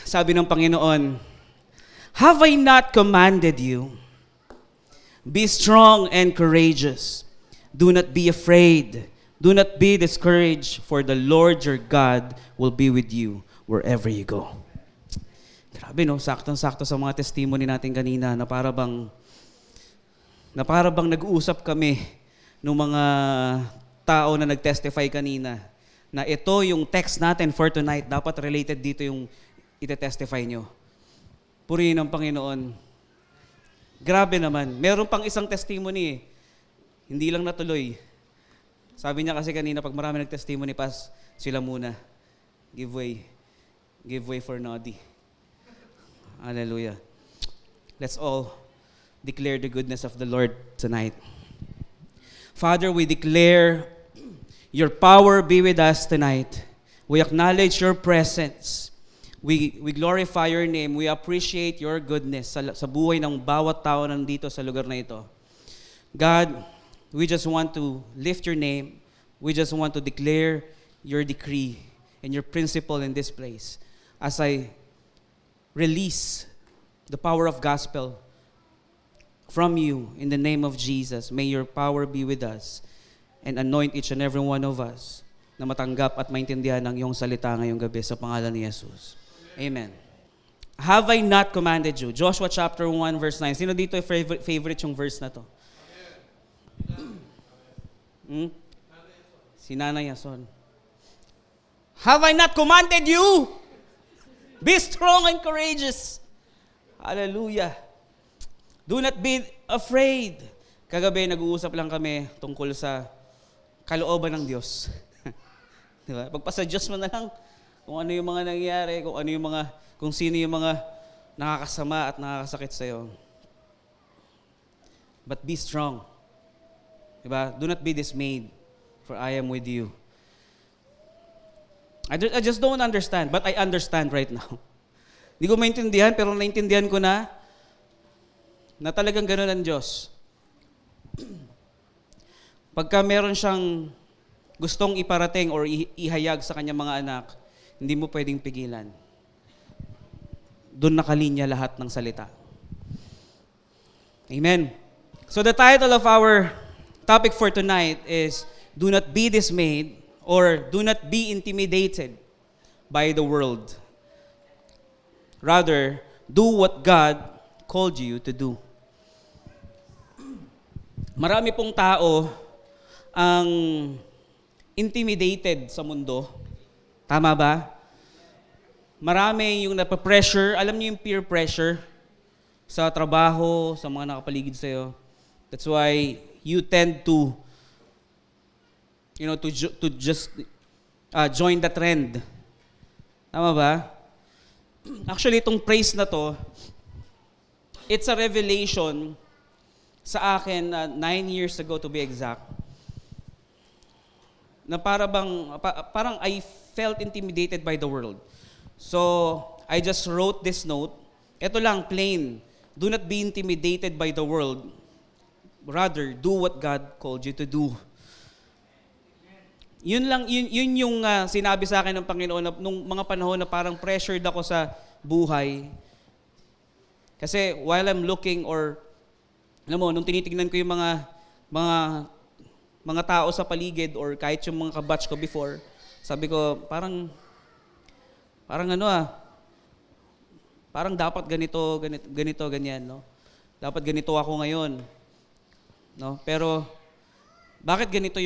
Sabi ng Panginoon, "Have I not commanded you? Be strong and courageous. Do not be afraid. Do not be discouraged, for the Lord your God will be with you wherever you go." Grabe no, saktong-sakto sa mga testimony natin kanina na para bang nag-uusap kami ng mga tao na nag-testify kanina na ito yung text natin for tonight, dapat related dito yung ite-testify nyo. Purihin ang Panginoon. Grabe naman. Meron pang isang testimony eh. Hindi lang natuloy. Sabi niya kasi kanina, pag marami nag-testimony, pas sila muna. Give way. Give way for Noddy. Hallelujah. Let's all declare the goodness of the Lord tonight. Father, we declare your power be with us tonight. We acknowledge your presence. We glorify your name. We appreciate your goodness sa buhay ng bawat tao nandito sa lugar na ito. God, we just want to lift your name. We just want to declare your decree and your principle in this place. As I release the power of gospel from you in the name of Jesus, may your power be with us and anoint each and every one of us na matanggap at maintindihan ang iyong salita ngayong gabi sa pangalan ni Jesus. Amen. Have I not commanded you? Joshua chapter 1 verse 9. Sino dito favorite yung verse na to? Si Nanay Yason. Have I not commanded you? Be strong and courageous. Hallelujah. Do not be afraid. Kagabi nag-uusap lang kami tungkol sa kalooban ng Diyos. Diba? Pagpasa Diyos mo na lang kung ano yung mga nangyayari, kung sino yung mga nakakasama at nakakasakit sa'yo. But be strong. Diba? Do not be dismayed, for I am with you. I just don't understand, but I understand right now. Hindi ko maintindihan, pero naintindihan ko na talagang gano'n ang Diyos. Pagka meron siyang gustong iparating or ihayag sa kanyang mga anak, hindi mo pwedeng pigilan. Doon nakalinya lahat ng salita. Amen. So the title of our topic for tonight is, "Do not be dismayed," or "Do not be intimidated by the world. Rather, do what God called you to do." Marami pong tao ang intimidated sa mundo. Tama ba? Marami yung napapressure. Alam niyo yung peer pressure sa trabaho, sa mga nakapaligid sa'yo. That's why you tend to just join the trend. Tama ba? Actually, itong praise na to, it's a revelation sa akin 9 years ago to be exact. Na parang I felt intimidated by the world. So, I just wrote this note. Ito lang, plain. Do not be intimidated by the world. Rather, do what God called you to do. Yun yung sinabi sa akin ng Panginoon nung mga panahon na parang pressured ako sa buhay. Kasi while I'm looking nung tinitingnan ko yung mga tao sa paligid or kahit yung mga kabatch ko before, sabi ko, parang dapat ganito, ganyan, no? Dapat ganito ako ngayon, no? Pero, bakit ganito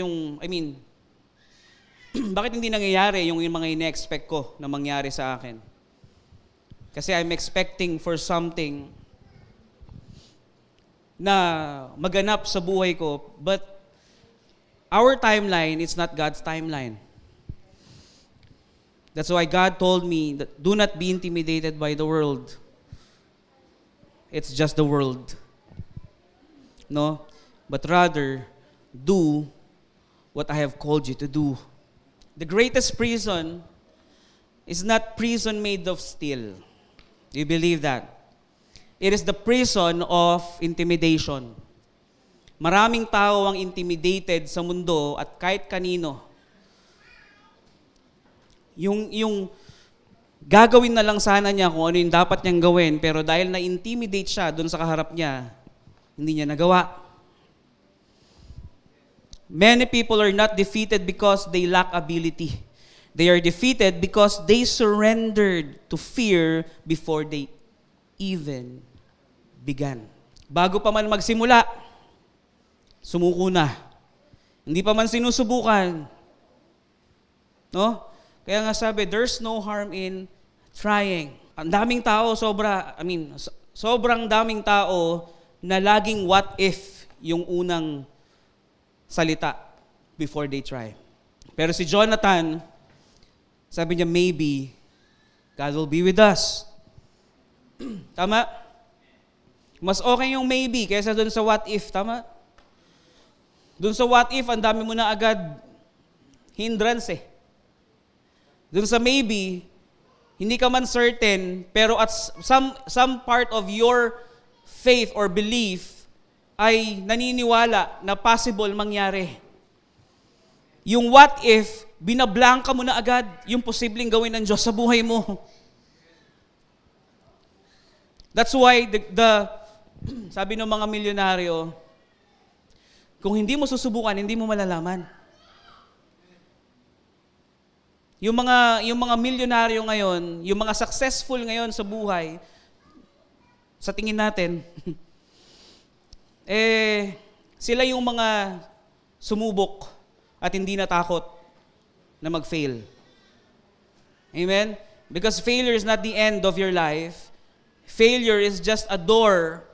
bakit hindi nangyayari yung mga ine-expect ko na mangyari sa akin? Kasi I'm expecting for something na maganap sa buhay ko, but our timeline is not God's timeline. That's why God told me that do not be intimidated by the world. It's just the world. No? But rather, do what I have called you to do. The greatest prison is not prison made of steel. Do you believe that? It is the prison of intimidation. Maraming tao ang intimidated sa mundo at kahit kanino. Yung gagawin na lang sana niya kung ano yung dapat niyang gawin, pero dahil na-intimidate siya doon sa kaharap niya, hindi niya nagawa. Many people are not defeated because they lack ability. They are defeated because they surrendered to fear before they even began. Bago pa man magsimula, sumuko na. Hindi pa man sinusubukan. No? Kaya nga sabi, there's no harm in trying. Ang daming tao, sobrang daming tao na laging what if yung unang salita before they try. Pero si Jonathan, sabi niya, maybe God will be with us. Tama? Mas okay yung maybe kaysa dun sa what if. Tama? Dun sa what if, ang dami mo na agad hindrance eh. Dun sa maybe, hindi ka man certain, pero at some part of your faith or belief ay naniniwala na possible mangyari. Yung what if, binablanka mo na agad yung posibleng gawin ng Diyos sa buhay mo. That's why sabi ng mga milyonaryo, kung hindi mo susubukan, hindi mo malalaman. Yung mga milyonaryo ngayon, yung mga successful ngayon sa buhay, sa tingin natin, sila yung mga sumubok at hindi natakot na mag-fail. Amen? Because failure is not the end of your life. Failure is just a door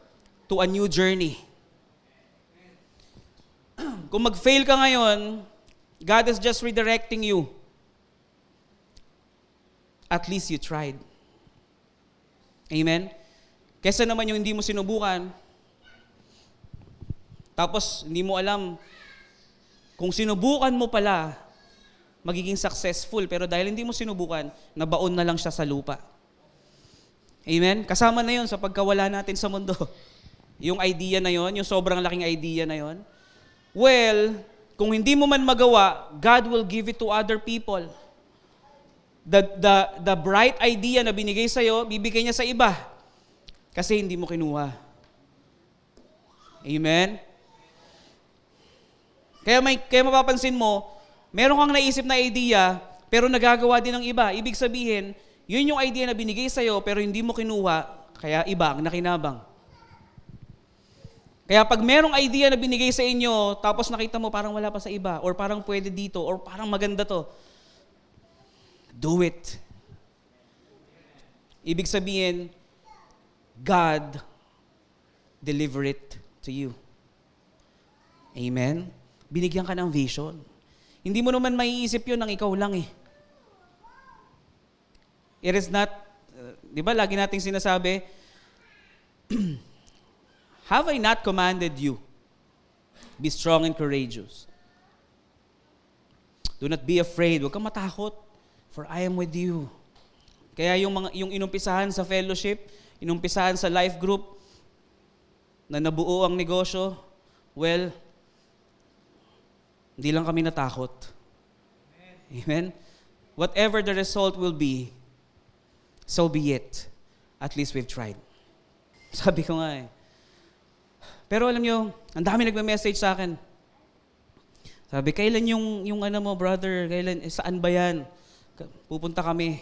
to a new journey. Kung mag-fail ka ngayon, God is just redirecting you. At least you tried. Amen? Kesa naman yung hindi mo sinubukan, tapos hindi mo alam kung sinubukan mo pala, magiging successful, pero dahil hindi mo sinubukan, nabaon na lang siya sa lupa. Amen? Kasama na yun sa pagkawala natin sa mundo. Yung idea na yon, yung sobrang laking idea na yon. Well, kung hindi mo man magawa, God will give it to other people. The bright idea na binigay sa'yo, bibigay niya sa iba. Kasi hindi mo kinuha. Amen? Kaya mapapansin mo, meron kang naisip na idea, pero nagagawa din ng iba. Ibig sabihin, yun yung idea na binigay sa'yo, pero hindi mo kinuha, kaya iba ang nakinabang. Kaya pag merong idea na binigay sa inyo, tapos nakita mo parang wala pa sa iba, or parang pwede dito, or parang maganda to, do it. Ibig sabihin, God deliver it to you. Amen? Binigyan ka ng vision. Hindi mo naman maiisip yun ng ikaw lang eh. It is not, di ba lagi nating sinasabi, have I not commanded you? Be strong and courageous. Do not be afraid. Huwag kang matakot, for I am with you. Kaya yung inumpisahan sa fellowship, inumpisahan sa life group, na nabuo ang negosyo, well, hindi lang kami natakot. Amen? Whatever the result will be, so be it. At least we've tried. Sabi ko nga eh. Pero alam nyo, ang dami nagme-message sa akin. Sabi, kailan yung ano mo, brother? Kailan? Saan ba yan? Pupunta kami.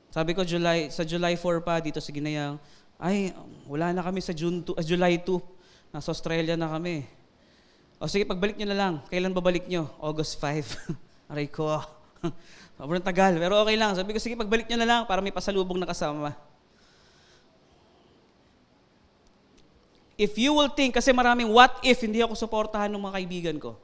Sabi ko, sa July 4 pa, dito sa Ginayang. Ay, wala na kami sa July 2. Nasa Australia na kami. O sige, pagbalik nyo na lang. Kailan babalik nyo? August 5. Aray ko. Sobrang tagal. Pero okay lang. Sabi ko, sige, pagbalik nyo na lang para may pasalubong na kasama. If you will think, kasi maraming what if hindi ako suportahan ng mga kaibigan ko.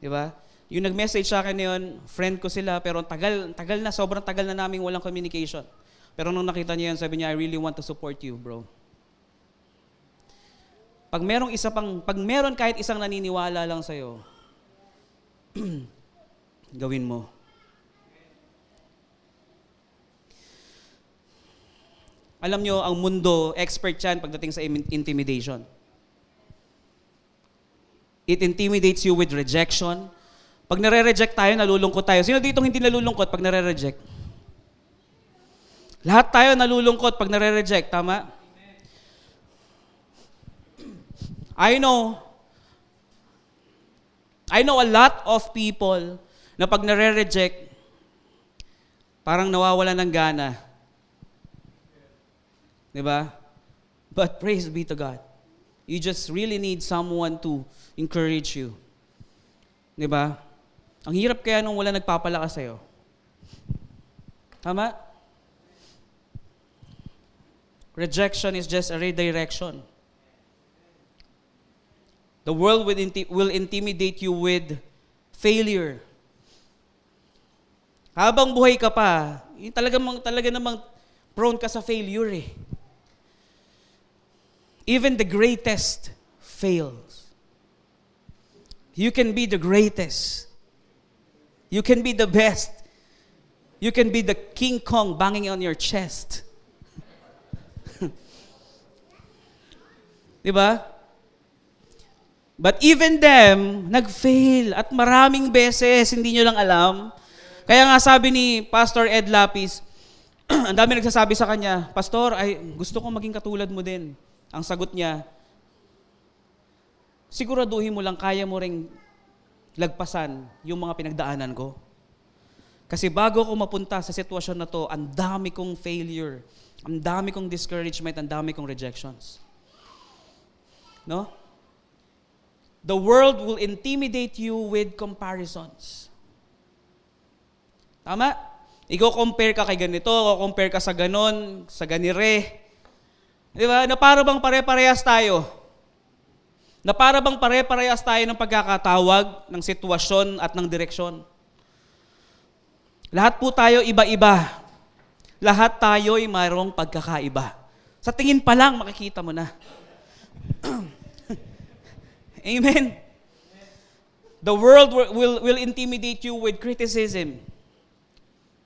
Diba? Yung nag-message sa akin yun, friend ko sila, pero tagal na, sobrang tagal na naming walang communication. Pero nung nakita niya yun, sabi niya, I really want to support you, bro. Pag meron kahit isang naniniwala lang sa'yo, gawin mo. Alam nyo, ang mundo, expert yan pagdating sa intimidation. It intimidates you with rejection, Pag nare-reject tayo, nalulungkot tayo. Sino dito hindi nalulungkot pag nare-reject? Lahat tayo nalulungkot pag nare-reject, tama? I know a lot of people na pag nare-reject, parang nawawala ng gana. Diba? But praise be to God. You just really need someone to encourage you. Diba? Ang hirap kaya nung wala nagpapalakas sa'yo. Tama? Rejection is just a redirection. The world will intimidate you with failure. Habang buhay ka pa, talaga namang prone ka sa failure eh. Even the greatest fails. You can be the greatest. You can be the best. You can be the King Kong banging on your chest. Diba? But even them, nag-fail at maraming beses, hindi nyo lang alam. Kaya nga sabi ni Pastor Ed Lapis, ang dami nagsasabi sa kanya, Pastor, gusto kong maging katulad mo din. Ang sagot niya, siguraduhin mo lang kaya mo ring lagpasan yung mga pinagdaanan ko. Kasi bago ako mapunta sa sitwasyon na to, ang dami kong failure, ang dami kong discouragement, ang dami kong rejections. No? The world will intimidate you with comparisons. Tama? Ikaw compare ka kay ganito, o compare ka sa ganon, sa ganire. Di ba? Na para bang pare-parehas tayo. Na para bang pare-parehas tayo ng pagkakatawag, ng sitwasyon at ng direksyon. Lahat po tayo iba-iba. Lahat tayo'y mayroong pagkakaiba. Sa tingin pa lang, makikita mo na. Amen. The world will intimidate you with criticism.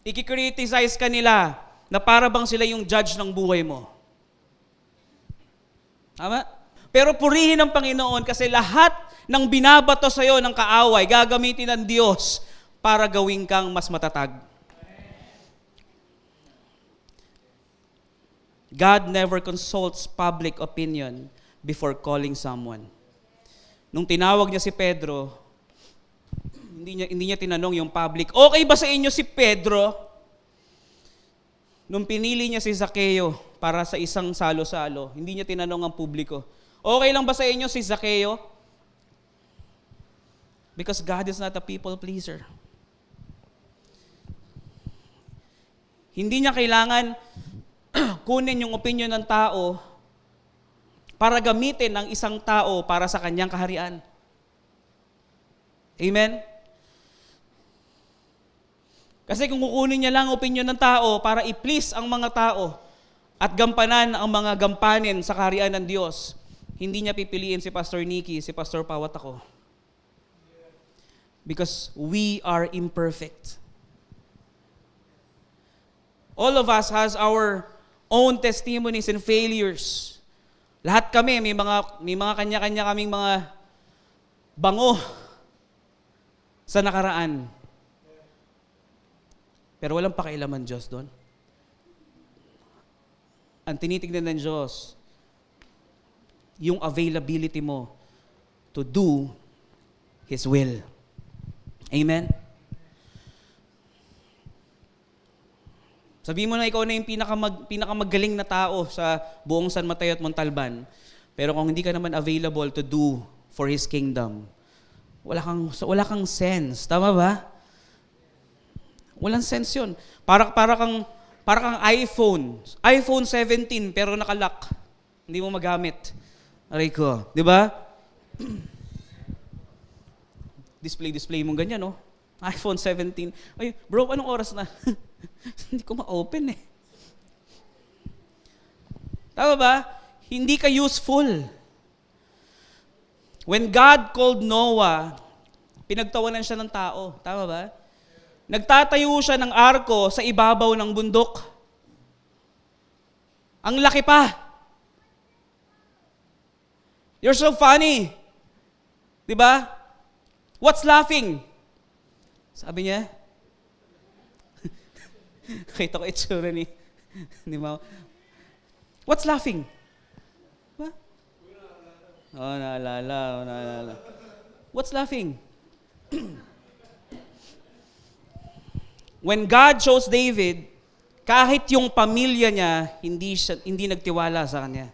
Iki-criticize ka nila na para bang sila yung judge ng buhay mo. Tama? Pero purihin ng Panginoon kasi lahat ng binabato sa iyo ng kaaway, gagamitin ng Diyos para gawin kang mas matatag. God never consults public opinion before calling someone. Nung tinawag niya si Pedro, hindi niya tinanong yung public, okay ba sa inyo si Pedro? Nung pinili niya si Zaccheo para sa isang salo-salo, hindi niya tinanong ang publiko, okay lang ba sa inyo si Zaccheo? Because God is not a people pleaser. Hindi niya kailangan kunin yung opinion ng tao para gamitin ng isang tao para sa kanyang kaharian. Amen? Kasi kung kukunin niya lang ang opinion ng tao para i-please ang mga tao at gampanan ang mga gampanin sa kaharian ng Diyos, hindi niya pipiliin si Pastor Nicky, si Pastor Pawat ako. Because we are imperfect. All of us has our own testimonies and failures. Lahat kami, may mga kanya-kanya kaming mga bango sa nakaraan. Pero walang pakialaman Diyos doon. Ang tinitignan ng Diyos, yung availability mo to do His will. Amen? Sabihin mo na ikaw na yung pinakamagaling na tao sa buong San Mateo at Montalban. Pero kung hindi ka naman available to do for His kingdom, wala kang sense. Tama ba? Walang sense yun. Para kang iPhone. iPhone 17 pero nakalock. Hindi mo magamit. Aray ko. Di ba? Display mo ganyan, no? iPhone 17. Ay, bro, anong oras na? Hindi ko ma-open eh. Tama ba? Hindi ka useful. When God called Noah, pinagtawanan siya ng tao. Tama ba? Nagtatayo siya ng arko sa ibabaw ng bundok. Ang laki pa. You're so funny. Diba? What's laughing? Sabi niya, kita ko itsura ni Mao. What's laughing? Ba? Naalala. What's laughing? When God chose David, kahit yung pamilya niya, hindi nagtiwala sa kanya.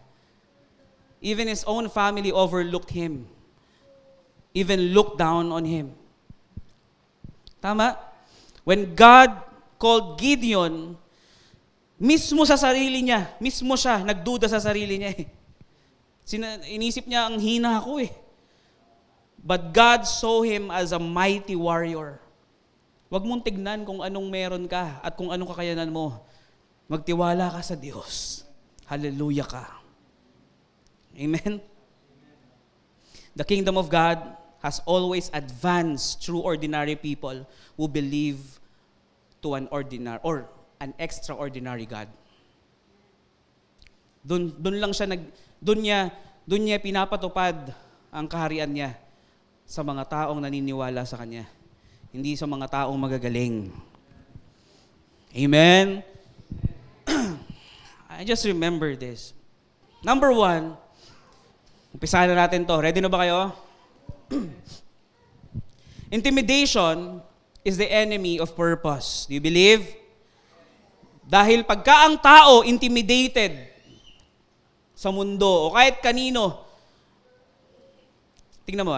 Even his own family overlooked him. Even looked down on him. Tama? When God called Gideon, mismo sa sarili niya, mismo siya, nagduda sa sarili niya eh. Inisip niya, ang hina ako eh. But God saw him as a mighty warrior. Huwag mong tignan kung anong meron ka at kung anong kakayanan mo. Magtiwala ka sa Diyos. Hallelujah ka. Amen? The kingdom of God has always advanced through ordinary people who believe to an ordinary or an extraordinary God. Doon lang siya doon niya pinapatupad ang kaharian niya sa mga taong naniniwala sa kanya. Hindi sa mga taong magagaling. Amen? I just remember this. Number 1, umpisahan na natin to. Ready na ba kayo? Intimidation is the enemy of purpose. Do you believe? Dahil pagka ang tao intimidated sa mundo o kahit kanino, tingnan mo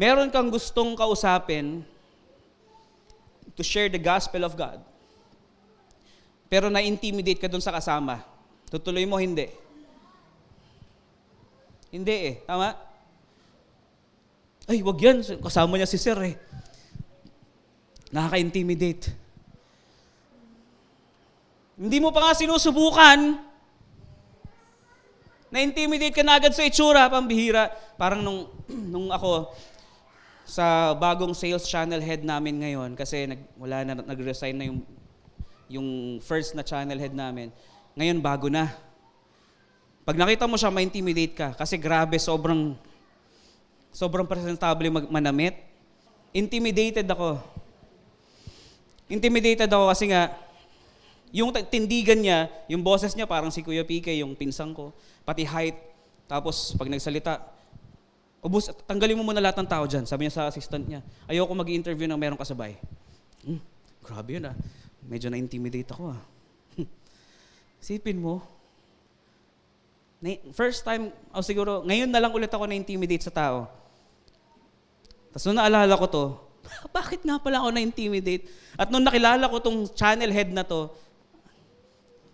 meron kang gustong kausapin to share the gospel of God. Pero na-intimidate ka dun sa kasama. Tutuloy mo, hindi. Hindi eh. Tama? Ay, wag yan. Kasama niya si Sir eh. Nakaka-intimidate. Hindi mo pa nga sinusubukan. Na-intimidate ka na agad sa itsura, pambihira. Parang nung ako, sa bagong sales channel head namin ngayon, kasi nag-resign na yung first na channel head namin. Ngayon, bago na. Pag nakita mo siya, ma-intimidate ka. Kasi grabe, sobrang presentable manamit. Intimidated ako kasi nga, yung tindigan niya, yung boses niya, parang si Kuya PK, yung pinsang ko, pati height. Tapos, pag nagsalita, tanggalin mo muna lahat ng tao dyan. Sabi niya sa assistant niya, ayoko mag-i-interview ng merong kasabay. Grabe yun Medyo na-intimidate ako Sipin mo, first time, siguro, ngayon na lang ulit ako na-intimidate sa tao. Tapos nung naalala ko to, bakit nga pala ako na-intimidate? At nung nakilala ko tong channel head na to,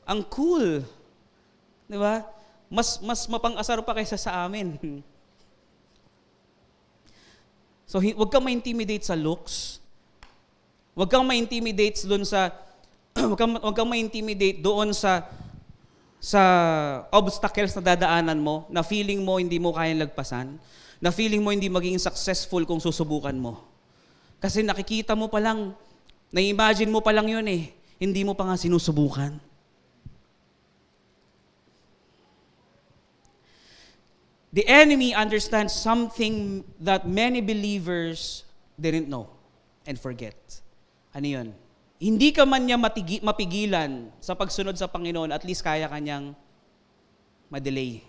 ang cool. Di ba? Mas mapang-asar pa kaysa sa amin. So, huwag kang ma-intimidate sa looks. Huwag kang ma-intimidate doon sa huwag kang ma-intimidate doon sa obstacles na dadaanan mo, na feeling mo hindi mo kayang lagpasan, na feeling mo hindi maging successful kung susubukan mo. Kasi nakikita mo pa lang, na-imagine mo pa lang yun eh, hindi mo pa nga sinusubukan. The enemy understands something that many believers didn't know and forget. Ano yun? Hindi ka man niya mapigilan sa pagsunod sa Panginoon, at least kaya kanyang ma-delay.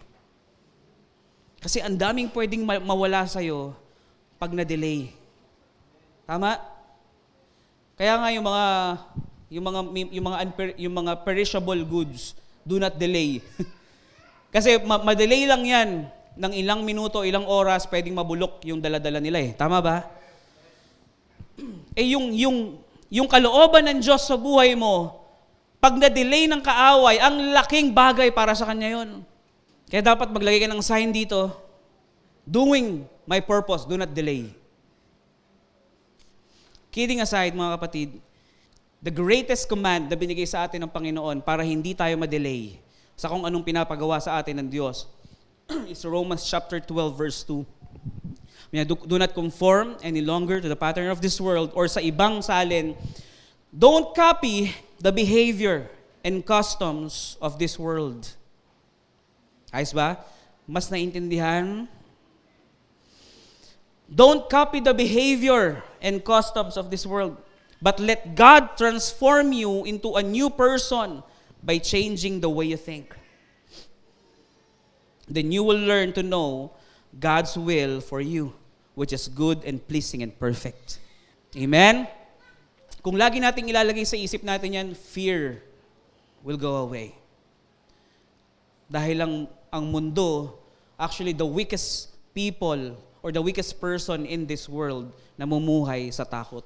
Kasi ang daming pwedeng mawala sa'yo pag na-delay. Tama? Kaya nga yung mga perishable goods, do not delay. Kasi ma-delay lang yan ng ilang minuto, ilang oras, pwedeng mabulok yung dala-dala nila eh. Tama ba? Yung kalooban ng Diyos sa buhay mo, pag na-delay ng kaaway, ang laking bagay para sa Kanya yon. Kaya dapat maglagay ka ng sign dito, doing my purpose, do not delay. Kidding aside, mga kapatid, the greatest command na binigay sa atin ng Panginoon para hindi tayo ma-delay sa kung anong pinapagawa sa atin ng Diyos is Romans chapter 12, verse 2. Do not conform any longer to the pattern of this world, or sa ibang salin, don't copy the behavior and customs of this world. Ayos ba? Mas naintindihan? Don't copy the behavior and customs of this world, but let God transform you into a new person by changing the way you think. Then you will learn to know God's will for you, which is good and pleasing and perfect. Amen? Kung lagi nating ilalagay sa isip natin yan, fear will go away. Dahil ang mundo, actually the weakest people or the weakest person in this world namumuhay sa takot.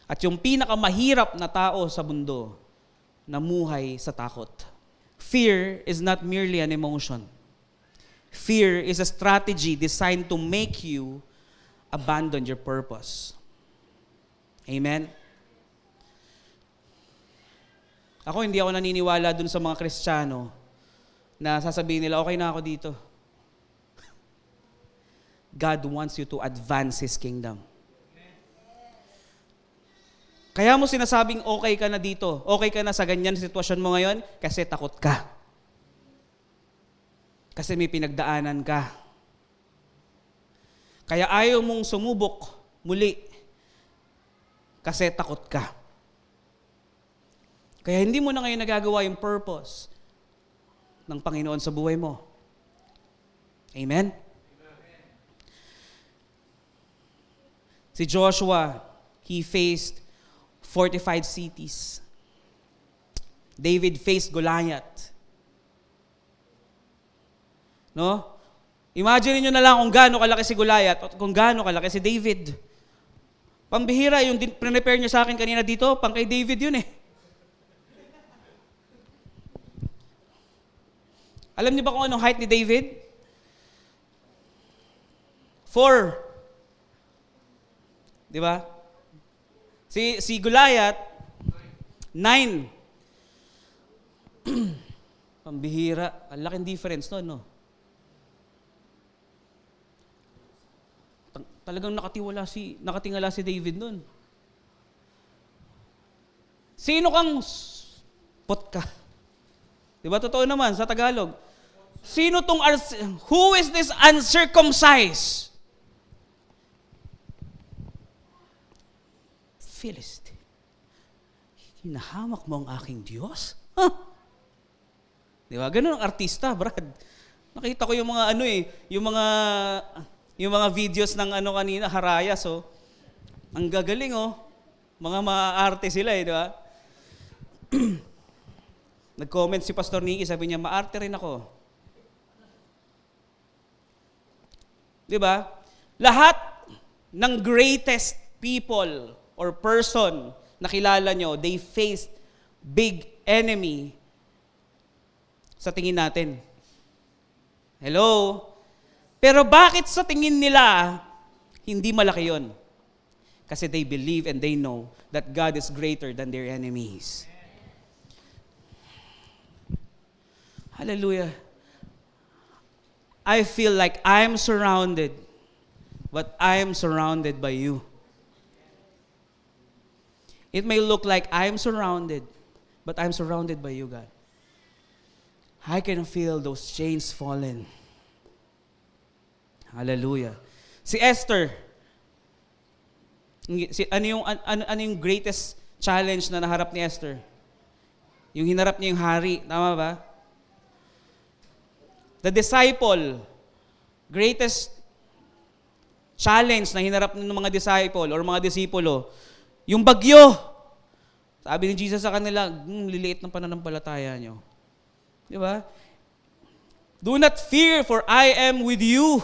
At yung pinakamahirap na tao sa mundo, namuhay sa takot. Fear is not merely an emotion. Fear is a strategy designed to make you abandon your purpose. Amen? Ako, hindi ako naniniwala dun sa mga Kristiyano na sasabihin nila, okay na ako dito. God wants you to advance His kingdom. Kaya mo sinasabing okay ka na dito, okay ka na sa ganyan sitwasyon mo ngayon, kasi takot ka. Kasi may pinagdaanan ka. Kaya ayaw mong sumubok muli, kasi takot ka. Kaya hindi mo na ngayon nagagawa yung purpose ng Panginoon sa buhay mo. Amen? Si Joshua, he faced 45 cities. David faced Goliath. No? Imagine niyo na lang kung gaano kalaki si Goliath at kung gaano kalaki si David. Pambihira, yung prepare niyo sa akin kanina dito, pang kay David yun eh. Alam niyo ba kung anong height ni David? 4. Di ba? Si Goliath, 9. Pambihira. Ang laking difference no? Talagang nakatingala si David nun. Sino kang pot ka? Di ba? Totoo naman sa Tagalog. Who is this uncircumcised? Philistine. Hinahamak mo ang aking Diyos? Huh? Di ba? Ganun ang artista, Brad. Nakita ko yung mga yung mga videos ng kanina, Harayas, oh. Ang gagaling, oh. Mga maarte sila, di ba? Nag-comment si Pastor Nicky, sabi niya, maarte rin ako. Di ba? Lahat ng greatest people or person na kilala nyo, they faced big enemy sa tingin natin. Hello? Pero bakit sa tingin nila, hindi malaki yon? Kasi they believe and they know that God is greater than their enemies. Hallelujah. I feel like I'm surrounded, but I am surrounded by you. It may look like I'm surrounded, but I'm surrounded by you, God. I can feel those chains falling. Hallelujah. Si Esther, ano yung greatest challenge na naharap ni Esther? Yung hinarap niya yung hari, tama ba? The disciple, greatest challenge na hinarap ng mga disciple or mga disipulo, yung bagyo. Sabi ni Jesus sa kanila, liliit ng pananampalataya nyo. Di ba? Do not fear, for I am with you.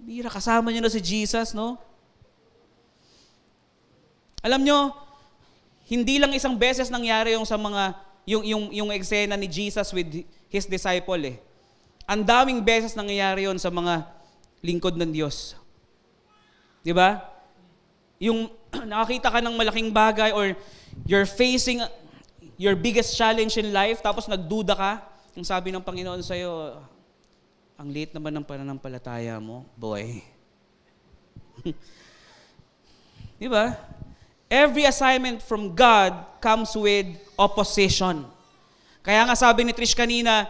Bira, kasama nyo na si Jesus, no? Alam nyo, hindi lang isang beses nangyari yung sa mga, yung eksena ni Jesus with His disciple eh. Ang daming beses nangyayari yon sa mga lingkod ng Diyos. Di ba? Yung nakakita ka ng malaking bagay or you're facing your biggest challenge in life, tapos nagduda ka, ang sabi ng Panginoon sa'yo, ang liit naman ng pananampalataya mo, boy. Di ba? Every assignment from God comes with opposition. Kaya nga sabi ni Trish kanina,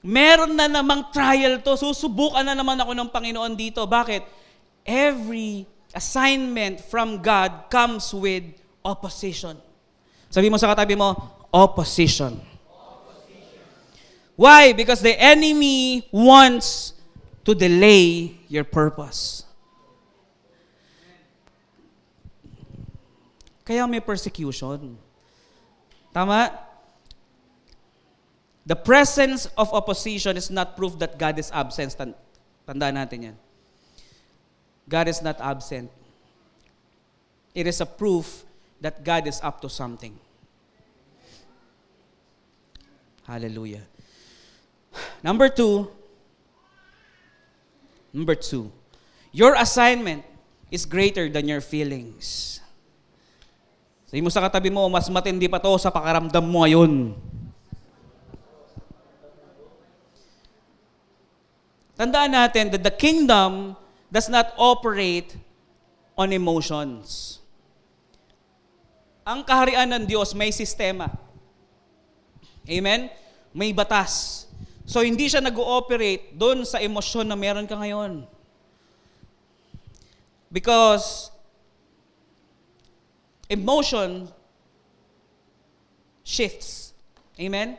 Meron na namang trial to. Susubukan na naman ako ng Panginoon dito. Bakit? Every assignment from God comes with opposition. Sabi mo sa katabi mo, opposition. Why? Because the enemy wants to delay your purpose. Kaya may persecution. Tama? The presence of opposition is not proof that God is absent. Tandaan natin yan. God is not absent. It is a proof that God is up to something. Hallelujah. Number two, your assignment is greater than your feelings. Sabi mo sa katabi mo, mas matindi pa to sa pakaramdam mo ngayon. Tandaan natin that the kingdom does not operate on emotions. Ang kaharian ng Diyos may sistema. Amen? May batas. So hindi siya nag-ooperate doon sa emosyon na meron ka ngayon. Because emotion shifts. Amen?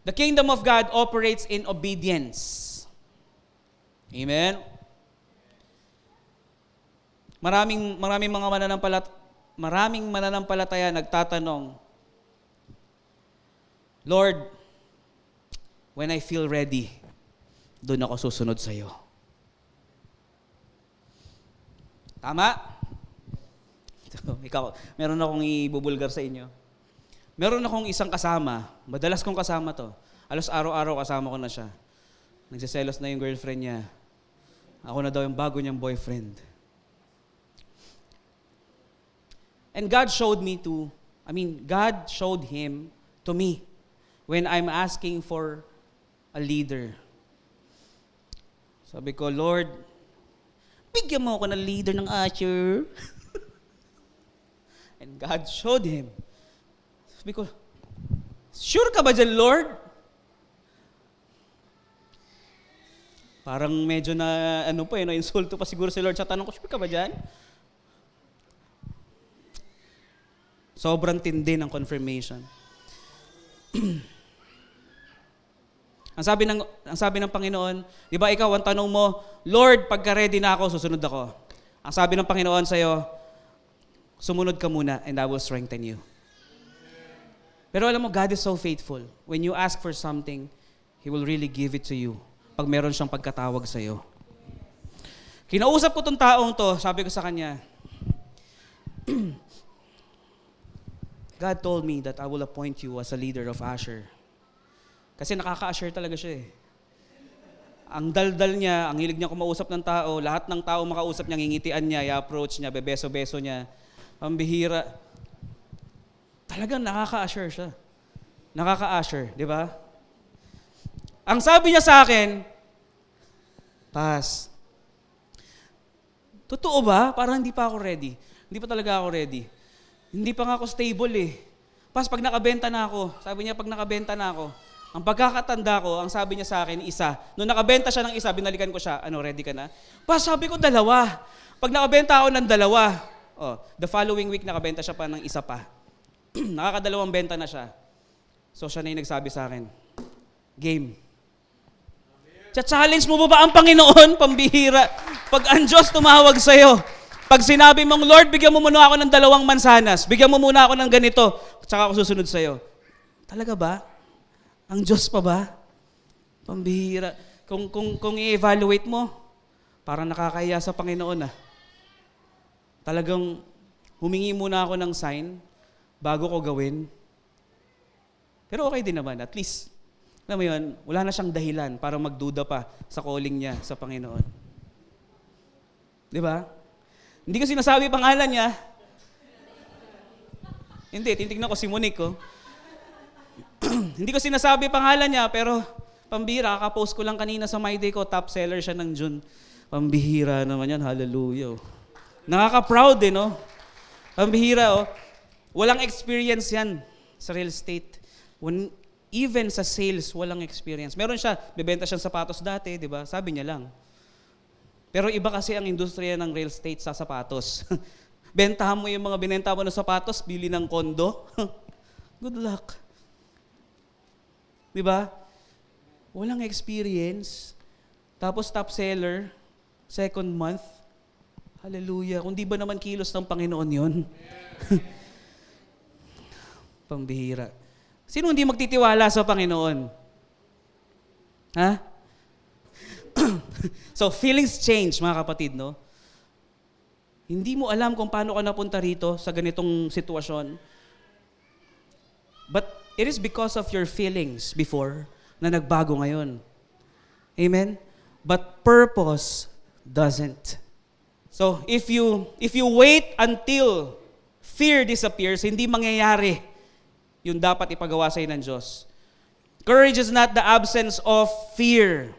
The kingdom of God operates in obedience. Amen? Maraming mananampalataya nagtatanong, Lord, when I feel ready, doon ako susunod sa iyo. Tama? Ikaw, meron akong ibubulgar sa inyo. Meron akong isang kasama, madalas kong kasama to. Alos araw-araw kasama ko na siya. Nagsiselos na yung girlfriend niya. Ako na daw yung bago niyang boyfriend. And God showed him to me when I'm asking for a leader. Sabi ko, Lord, bigyan mo ako ng leader ng usher. And God showed him. Sabi ko, sure ka ba dyan, Lord? Parang medyo na, insulto pa siguro si Lord sa tanong ko, sure ka ba dyan? Sobrang tindi ng confirmation. Ang sabi ng Panginoon, di ba ikaw, ang tanong mo, Lord, pagka-ready na ako, susunod ako. Ang sabi ng Panginoon sa'yo, sumunod ka muna and I will strengthen you. Pero alam mo, God is so faithful. When you ask for something, He will really give it to you. Pag meron siyang pagkatawag sa'yo. Kinausap ko tong taong to, sabi ko sa kanya, God told me that I will appoint you as a leader of Asher. Kasi nakaka-Asher talaga siya eh. Ang daldal niya, ang hilig niya kumausap ng tao, lahat ng tao makausap niya, ngingitian niya, i-approach niya, bebeso-beso niya. Pambihira. Talagang nakaka-Asher siya. Nakaka-Asher, di ba? Ang sabi niya sa akin, Pas, totoo ba? Parang hindi pa ako ready. Hindi pa talaga ako ready. Hindi pa nga ako stable eh. Pas, pag nakabenta na ako, sabi niya, pag nakabenta na ako, ang pagkakatanda ko, ang sabi niya sa akin, isa. Nung nakabenta siya ng isa, binalikan ko siya, ready ka na? Pas, sabi ko, 2. Pag nakabenta ako ng 2, the following week nakabenta siya pa ng isa pa. Nakakadalawang benta na siya. So siya na yung nagsabi sa akin, game. Challenge mo ba ang Panginoon? Pambihira. Pag ang Diyos tumawag sa'yo, pag sinabi mong, Lord, bigyan mo muna ako ng 2 mansanas, bigyan mo muna ako ng ganito, tsaka ako susunod sa'yo. Talaga ba? Ang Diyos pa ba? Pambihira. Kung i-evaluate mo, parang nakakahiya sa Panginoon Talagang humingi muna ako ng sign bago ko gawin. Pero okay din naman. At least, alam mo yun, wala na siyang dahilan para magduda pa sa calling niya sa Panginoon. Di ba? Hindi ko sinasabi pangalan niya. Hindi, tinitignan ko si Monique. Hindi ko sinasabi pangalan niya, pero pambihira, kakapost ko lang kanina sa My Day ko, top seller siya ng June. Pambihira naman yan, hallelujah. Nakaka-proud no? Pambihira Walang experience yan sa real estate. Even sa sales, walang experience. Meron siya, bebenta siyang sapatos dati, di ba? Sabi niya lang. Pero iba kasi ang industriya ng real estate sa sapatos. Bentahan mo yung mga binenta mo ng sapatos, bili ng kondo. Good luck. Di ba? Walang experience. Tapos top seller, second month. Hallelujah. Kung di ba naman kilos ng Panginoon yun? Pambihira. Sino hindi magtitiwala sa Panginoon? Ha? So, feelings change, mga kapatid, no? Hindi mo alam kung paano ka napunta rito sa ganitong sitwasyon. But it is because of your feelings before na nagbago ngayon. Amen? But purpose doesn't. So, if you wait until fear disappears, hindi mangyayari yung dapat ipagawa sa'yo ng Diyos. Courage is not the absence of fear.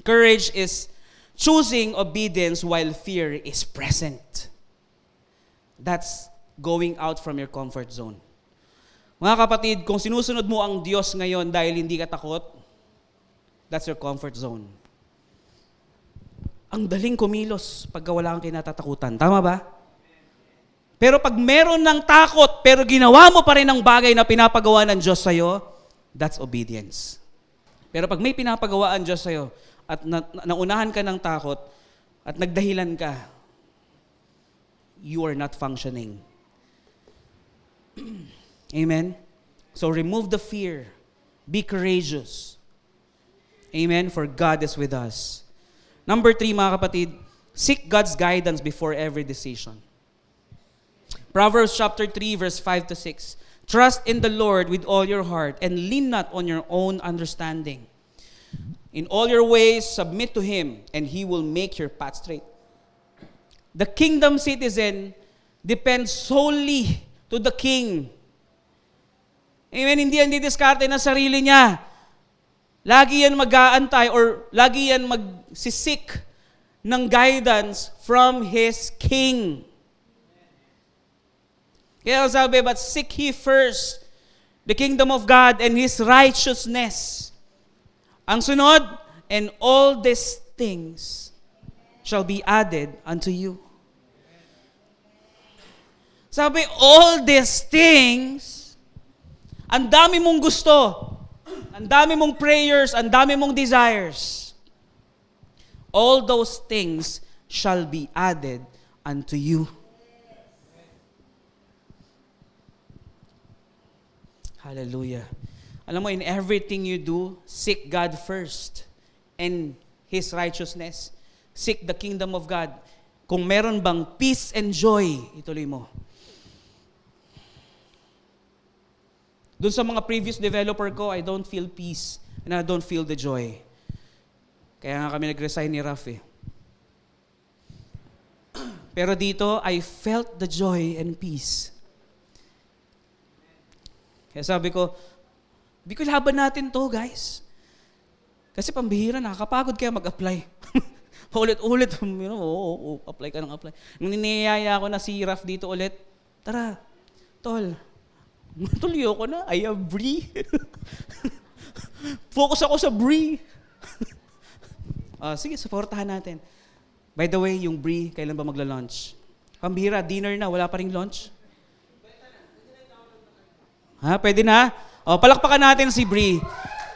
Courage is choosing obedience while fear is present. That's going out from your comfort zone. Mga kapatid, kung sinusunod mo ang Diyos ngayon dahil hindi ka takot, that's your comfort zone. Ang daling kumilos pag wala kang kinatatakutan. Tama ba? Pero pag meron ng takot, pero ginawa mo pa rin ang bagay na pinapagawa ng Diyos sa'yo, that's obedience. Pero pag may pinapagawa ang Diyos sa'yo, at naunahan ka ng takot, at nagdahilan ka, you are not functioning. Amen? So remove the fear. Be courageous. Amen? For God is with us. Number 3, mga kapatid, seek God's guidance before every decision. Proverbs chapter 3, verse 5 to 6. Trust in the Lord with all your heart and lean not on your own understanding. In all your ways, submit to Him, and He will make your path straight. The kingdom citizen depends solely to the king. Amen? Hindi yan didiskarte na sarili niya. Lagi yan mag-aantay or lagi yan magsisik ng guidance from his king. Kaya sabi, but seek ye first the kingdom of God and His righteousness. Ang sunod, and all these things shall be added unto you. Sabi, all these things, ang dami mong gusto, ang dami mong prayers, ang dami mong desires. All those things shall be added unto you. Hallelujah. Alam mo, in everything you do, seek God first and His righteousness. Seek the kingdom of God. Kung meron bang peace and joy, ituloy mo. Doon sa mga previous developer ko, I don't feel peace and I don't feel the joy. Kaya nga kami nag-resign ni Raf eh. Pero dito, I felt the joy and peace. Kaya sabi ko laban natin to, guys. Kasi pambihira, nakakapagod kaya mag-apply. Paulit-ulit, apply ka ng apply. Nung niniyaya ko na si Raf dito ulit, tara, tol, matulyo ko na, I have Bree. Focus ako sa Bree. Sige, supportahan natin. By the way, yung Bree, kailan ba magla-launch? Pambihira, dinner na, wala pa ring launch? Ha, pwede na? Palakpakan natin si Bree.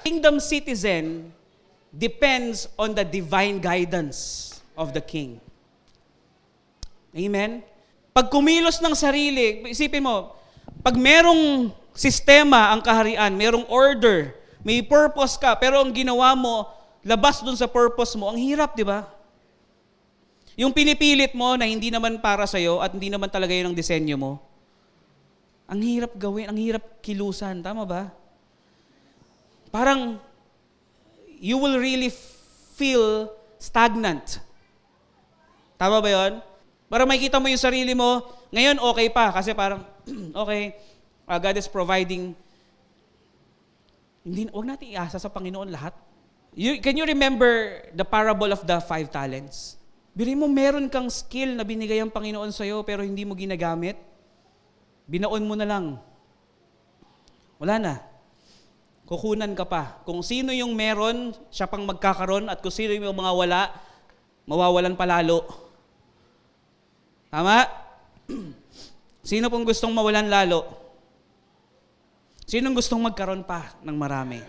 Kingdom citizen depends on the divine guidance of the King. Amen? Pag kumilos ng sarili, isipin mo, pag merong sistema ang kaharian, merong order, may purpose ka, pero ang ginawa mo, labas dun sa purpose mo, ang hirap, di ba? Yung pinipilit mo na hindi naman para sa'yo at hindi naman talaga yun ang disenyo mo, ang hirap gawin, ang hirap kilusan. Tama ba? Parang, you will really feel stagnant. Tama ba yun? Para makikita mo yung sarili mo, ngayon okay pa, kasi parang, okay, God is providing. Huwag natin iasa sa Panginoon lahat. Can you remember the parable of the 5 talents? Birin mo, meron kang skill na binigay ang Panginoon sa'yo, pero hindi mo ginagamit. Binaon mo na lang. Wala na. kukunan ka pa. Kung sino yung meron, siya pang magkakaroon, at kung sino yung mga wala, mawawalan palalo. Tama? Sino pong gustong mawalan lalo? Sinong gustong magkaroon pa ng marami?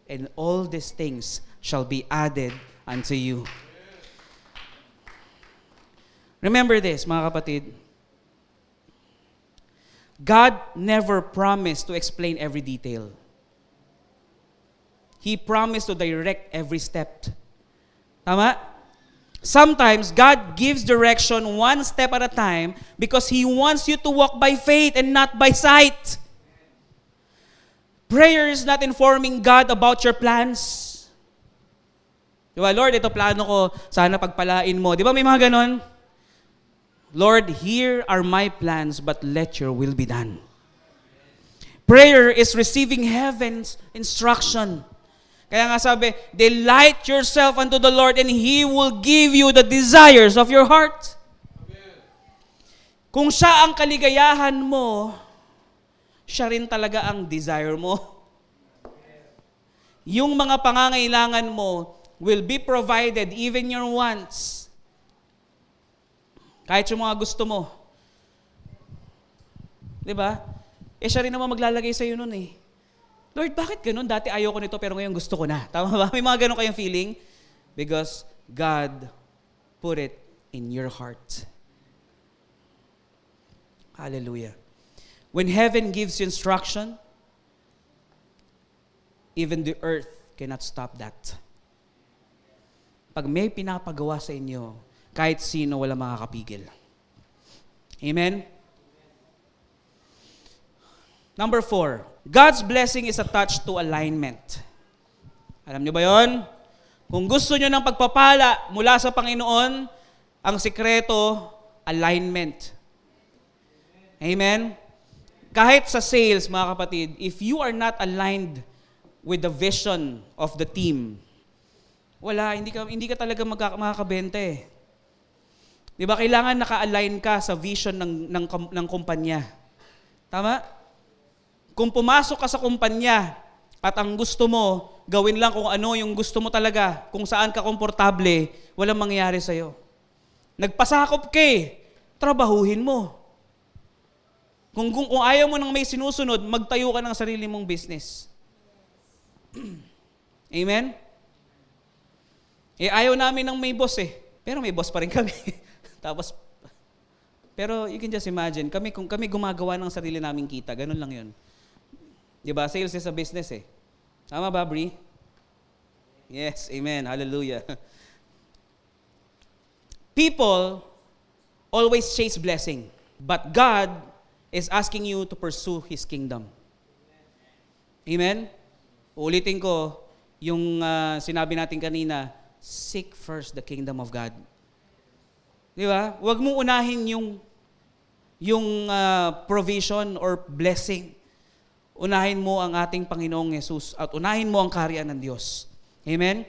And all these things shall be added unto you. Remember this, mga kapatid. God never promised to explain every detail. He promised to direct every step. Tama? Sometimes, God gives direction one step at a time because He wants you to walk by faith and not by sight. Prayer is not informing God about your plans. Di ba, Lord, ito plano ko, sana pagpalain mo. Di ba may mga ganon? Lord, here are my plans, but let your will be done. Prayer is receiving heaven's instruction. Kaya nga sabi, delight yourself unto the Lord and He will give you the desires of your heart. Kung siya ang kaligayahan mo, siya rin talaga ang desire mo. Yung mga pangangailangan mo will be provided, even your wants. Kahit yung mga gusto mo. Diba? Siya rin naman maglalagay sa'yo nun eh. Lord, bakit ganun? Dati ayoko nito pero ngayon gusto ko na. Tama ba? May mga ganun kayong feeling? Because God put it in your heart. Hallelujah. When heaven gives you instruction, even the earth cannot stop that. Pag may pinapagawa sa inyo, kahit sino wala makakapigil. Amen? Number 4, God's blessing is attached to alignment. Alam niyo ba yon? Kung gusto niyo ng pagpapala mula sa Panginoon, ang sikreto, alignment. Amen? Kahit sa sales, mga kapatid, if you are not aligned with the vision of the team, wala, hindi ka talaga makakabenta eh. Di ba, kailangan naka-align ka sa vision ng kumpanya. Tama? Kung pumasok ka sa kumpanya at ang gusto mo, gawin lang kung ano yung gusto mo talaga, kung saan ka komportable, walang mangyayari sa'yo. Nagpasakop ka trabahuhin mo. Kung ayaw mo nang may sinusunod, magtayo ka ng sarili mong business. Amen? Ayaw namin ng may boss pero may boss pa rin kami. Pero you can just imagine, kung kami gumagawa ng sarili naming kita, ganun lang yun. Diba? Sales is a business Tama ba, Bri? Yes, amen. Hallelujah. People always chase blessing, but God is asking you to pursue His kingdom. Amen? Ulitin ko, yung sinabi natin kanina, seek first the kingdom of God. Di ba? Huwag mo unahin yung provision or blessing. Unahin mo ang ating Panginoong Yesus at unahin mo ang kaharian ng Diyos. Amen?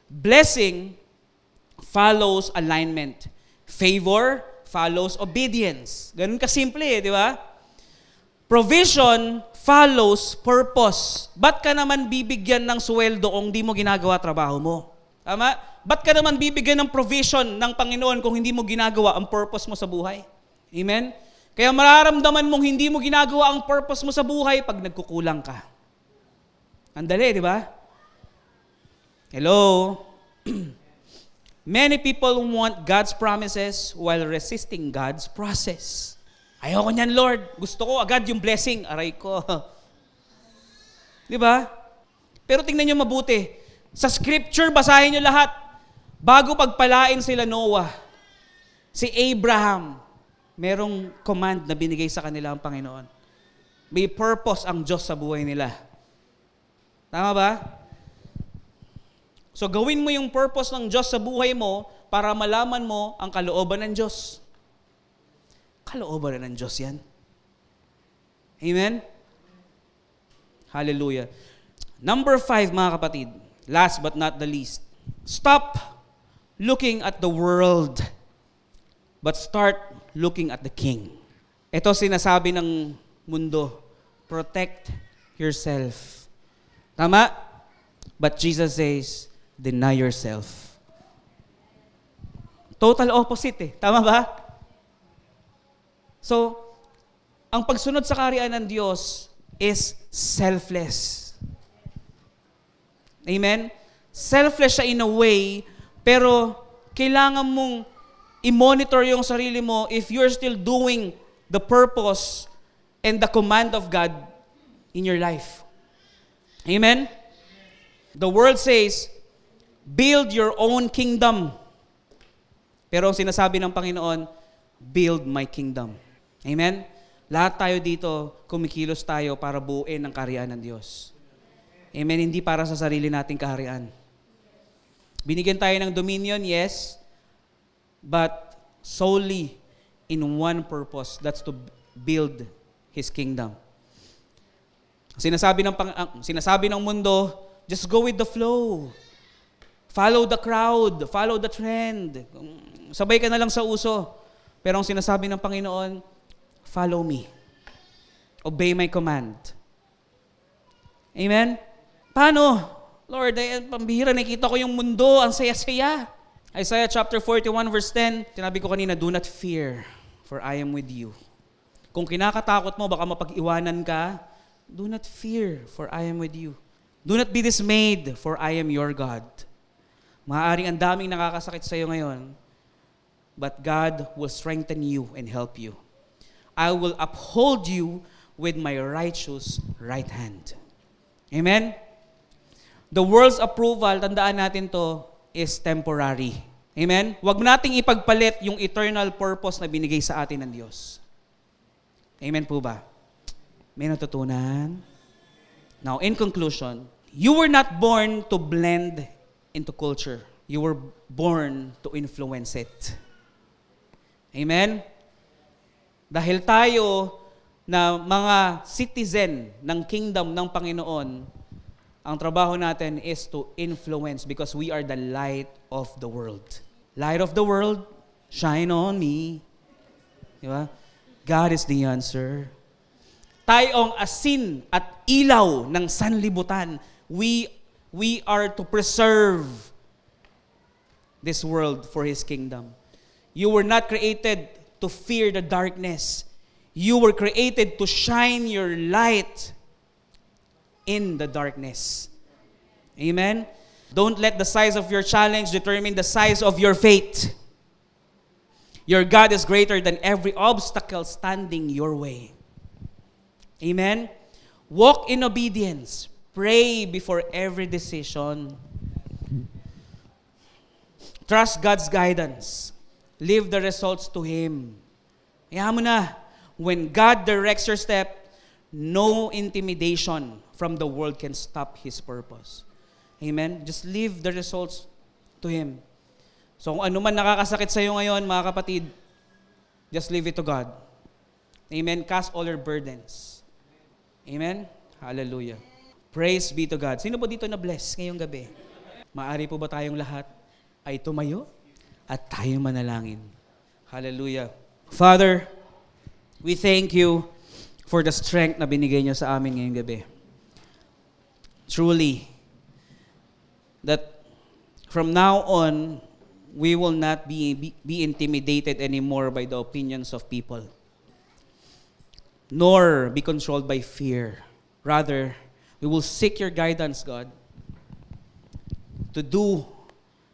Blessing follows alignment. Favor follows obedience. Ganun kasimple di ba? Provision follows purpose. Ba't ka naman bibigyan ng sweldo kung di mo ginagawa trabaho mo? Tama? Ba't ka naman bibigyan ng provision ng Panginoon kung hindi mo ginagawa ang purpose mo sa buhay? Amen? Kaya mararamdaman mong hindi mo ginagawa ang purpose mo sa buhay pag nagkukulang ka. Andali, di ba? Hello? Many people want God's promises while resisting God's process. Ayoko niyan, Lord. Gusto ko agad yung blessing. Aray ko. Di ba? Pero tingnan niyo mabuti. Sa scripture, basahin niyo lahat. Bago pagpalain sila Noah, si Abraham, merong command na binigay sa kanila ang Panginoon. May purpose ang Diyos sa buhay nila. Tama ba? So gawin mo yung purpose ng Diyos sa buhay mo para malaman mo ang kalooban ng Diyos. Kalooban ng Diyos yan. Amen? Hallelujah. Number 5, mga kapatid. Last but not the least. Stop looking at the world, but start looking at the King. Ito sinasabi ng mundo, protect yourself. Tama? But Jesus says, deny yourself. Total opposite eh. Tama ba? So, ang pagsunod sa kaharian ng Diyos is selfless. Amen? Selfless siya in a way, pero kailangan mong i-monitor yung sarili mo if you're still doing the purpose and the command of God in your life. Amen? The world says, build your own kingdom. Pero ang sinasabi ng Panginoon, build my kingdom. Amen? Lahat tayo dito, kumikilos tayo para buuin ang kaharian ng Diyos. Amen? Hindi para sa sarili nating kaharian. Binigyan tayo ng dominion, yes, but solely in one purpose, that's to build His kingdom. Sinasabi ng mundo, just go with the flow. Follow the crowd, follow the trend. Sabay ka na lang sa uso. Pero ang sinasabi ng Panginoon, follow me. Obey my command. Amen? Paano? Lord, pambihira, nakita ko yung mundo, ang saya-saya. Isaiah chapter 41 verse 10, sinabi ko kanina, do not fear, for I am with you. Kung kinakatakot mo, baka mapag-iwanan ka, do not fear, for I am with you. Do not be dismayed, for I am your God. Maaaring ang daming nakakasakit sa iyo ngayon, but God will strengthen you and help you. I will uphold you with my righteous right hand. Amen? The world's approval, tandaan natin to, is temporary. Amen? Huwag nating ipagpalit yung eternal purpose na binigay sa atin ng Diyos. Amen po ba? May natutunan? Now, in conclusion, you were not born to blend into culture. You were born to influence it. Amen? Dahil tayo na mga citizen ng kingdom ng Panginoon, ang trabaho natin is to influence because we are the light of the world. Light of the world, shine on me. Di ba? God is the answer. Tayo ang asin at ilaw ng sanlibutan. We are to preserve this world for His kingdom. You were not created to fear the darkness. You were created to shine your light in the darkness. Amen? Don't let the size of your challenge determine the size of your faith. Your God is greater than every obstacle standing your way. Amen? Walk in obedience. Pray before every decision. Trust God's guidance. Leave the results to Him. Kaya mo na, when God directs your step, no intimidation from the world can stop His purpose. Amen? Just leave the results to Him. So kung ano man nakakasakit sa iyo ngayon, mga kapatid, just leave it to God. Amen? Cast all your burdens. Amen? Hallelujah. Praise be to God. Sino po dito na bless ngayong gabi? Maari po ba tayong lahat ay tumayo at tayo manalangin? Hallelujah. Father, we thank you for the strength na binigay niyo sa amin ngayong gabi. Truly, that from now on, we will not be intimidated anymore by the opinions of people, nor be controlled by fear. Rather, we will seek your guidance, God, to do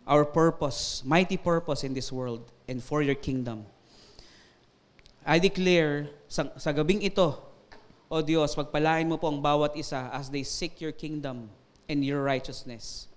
our purpose, mighty purpose in this world and for your kingdom. I declare, sa gabing ito, O Diyos, pagpalain mo po ang bawat isa as they seek your kingdom and your righteousness.